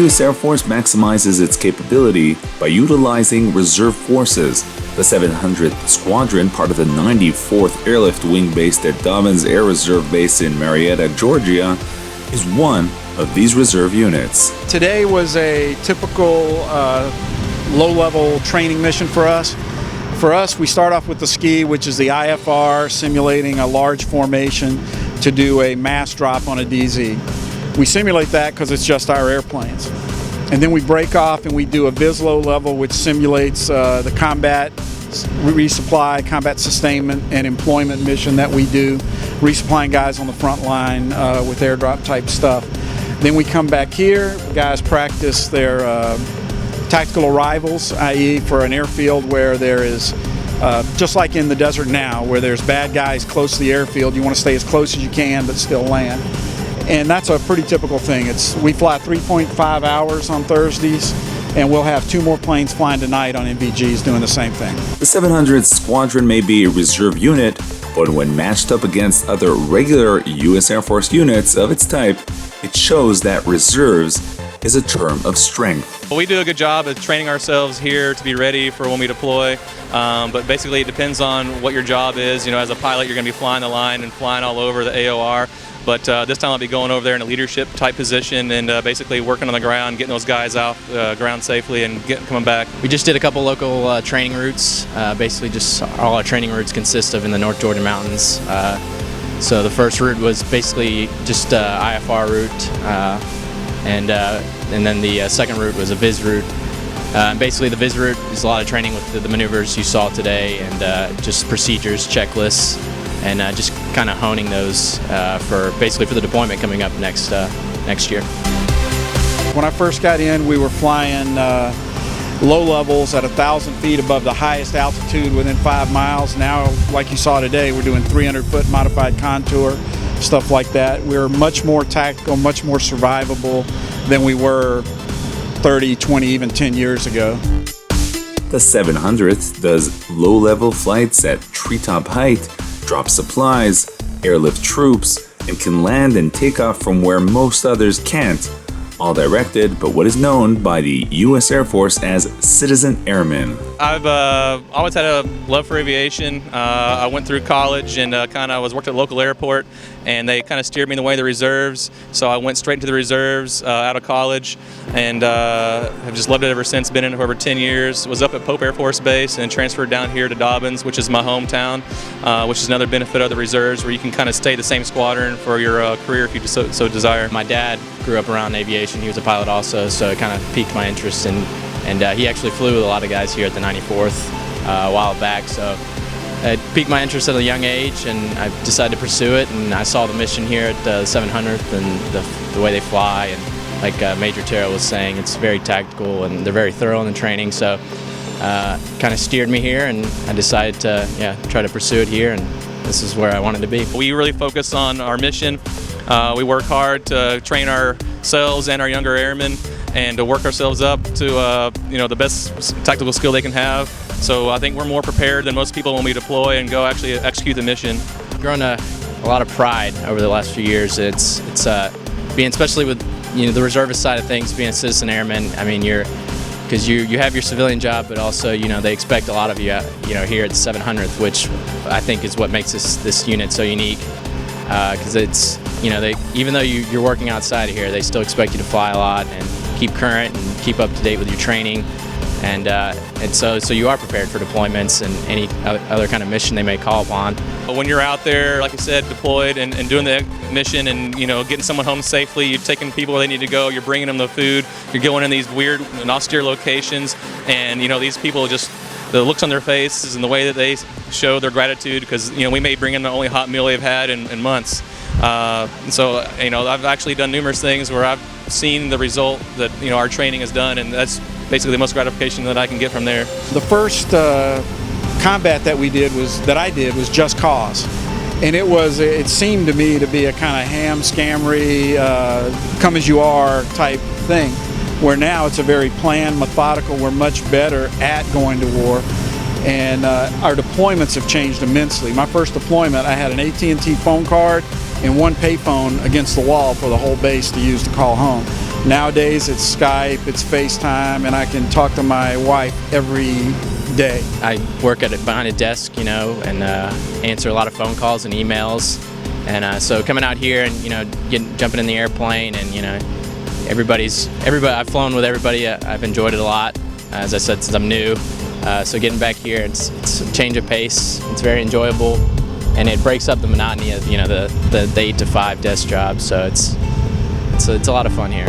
U.S. Air Force maximizes its capability by utilizing reserve forces. The 700th Squadron, part of the 94th Airlift Wing based at Dobbins Air Reserve Base in Marietta, Georgia, is one of these reserve units. Today was a typical low-level training mission for us. For us, we start off with the ski, which is the IFR, simulating a large formation to do a mass drop on a DZ. We simulate that because it's just our airplanes. And then we break off and we do a VISLO level, which simulates the combat resupply, combat sustainment, and employment mission that we do, resupplying guys on the front line with airdrop type stuff. Then we come back here, guys practice their tactical arrivals, i.e. for an airfield where there is, just like in the desert now, where there's bad guys close to the airfield, you want to stay as close as you can but still land. And that's a pretty typical thing. We fly 3.5 hours on Thursdays, and we'll have 2 more planes flying tonight on NVGs doing the same thing. The 700th Squadron may be a reserve unit, but when matched up against other regular U.S. Air Force units of its type, it shows that reserves is a term of strength. Well, we do a good job of training ourselves here to be ready for when we deploy, but basically it depends on what your job is. You know, as a pilot, you're going to be flying the line and flying all over the AOR. But this time I'll be going over there in a leadership type position and basically working on the ground, getting those guys out ground safely and coming back. We just did a couple local training routes. Basically just all our training routes consist of in the North Georgia mountains. So the first route was basically just IFR route, and then the second route was a VIS route. Basically the VIS route is a lot of training with the maneuvers you saw today and just procedures, checklists, and just kind of honing those for the deployment coming up next year. When I first got in, we were flying low levels at 1,000 feet above the highest altitude within 5 miles. Now, like you saw today, we're doing 300-foot modified contour, stuff like that. We're much more tactical, much more survivable than we were 30, 20, even 10 years ago. The 700th does low-level flights at treetop height, drops supplies, airlift troops, and can land and take off from where most others can't, all directed by what is known by the U.S. Air Force as citizen airmen. I've always had a love for aviation. I went through college and worked at a local airport, and they kind of steered me in the way of the reserves. So I went straight into the reserves out of college, and have just loved it ever since. Been in it for over 10 years. Was up at Pope Air Force Base and transferred down here to Dobbins, which is my hometown, which is another benefit of the reserves, where you can kind of stay the same squadron for your career if you so desire. My dad grew up around aviation. He was a pilot also, so it kind of piqued my interest, and he actually flew with a lot of guys here at the 94th a while back, so it piqued my interest at a young age, and I decided to pursue it. And I saw the mission here at the 700th and the way they fly, and like Major Terrell was saying, it's very tactical and they're very thorough in the training, so kind of steered me here, and I decided to try to pursue it here, and this is where I wanted to be. We really focus on our mission. We work hard to train ourselves and our younger airmen, and to work ourselves up to the best tactical skill they can have. So I think we're more prepared than most people when we deploy and go actually execute the mission. Grown a lot of pride over the last few years. It's being, especially with the reservist side of things, being a citizen airman. I mean, because you have your civilian job, but also they expect a lot of you here at the 700th, which I think is what makes this unit so unique. Because it's even though you're working outside of here, they still expect you to fly a lot and keep current and keep up to date with your training, and so you are prepared for deployments and any other kind of mission they may call upon. When you're out there, like I said, deployed and doing the mission and getting someone home safely, you're taking people where they need to go, you're bringing them the food, you're going in these weird and austere locations, and these people just, the looks on their faces and the way that they show their gratitude, because we may bring in the only hot meal they've had in months. So I've actually done numerous things where I've seen the result that our training has done, and that's basically the most gratification that I can get from there. The first combat that I did was Just Cause, and it seemed to me to be a kind of ham scammery, come as you are type thing, where now it's a very planned, methodical. We're much better at going to war, and our deployments have changed immensely. My first deployment, I had an AT&T phone card and one payphone against the wall for the whole base to use to call home. Nowadays it's Skype, it's FaceTime, and I can talk to my wife every day. I work behind a desk, and answer a lot of phone calls and emails. And so coming out here and jumping in the airplane, and everybody. I've flown with everybody. I've enjoyed it a lot. As I said, since I'm new, so getting back here, it's a change of pace. It's very enjoyable, and it breaks up the monotony of the 8 to 5 desk job. So it's a lot of fun here.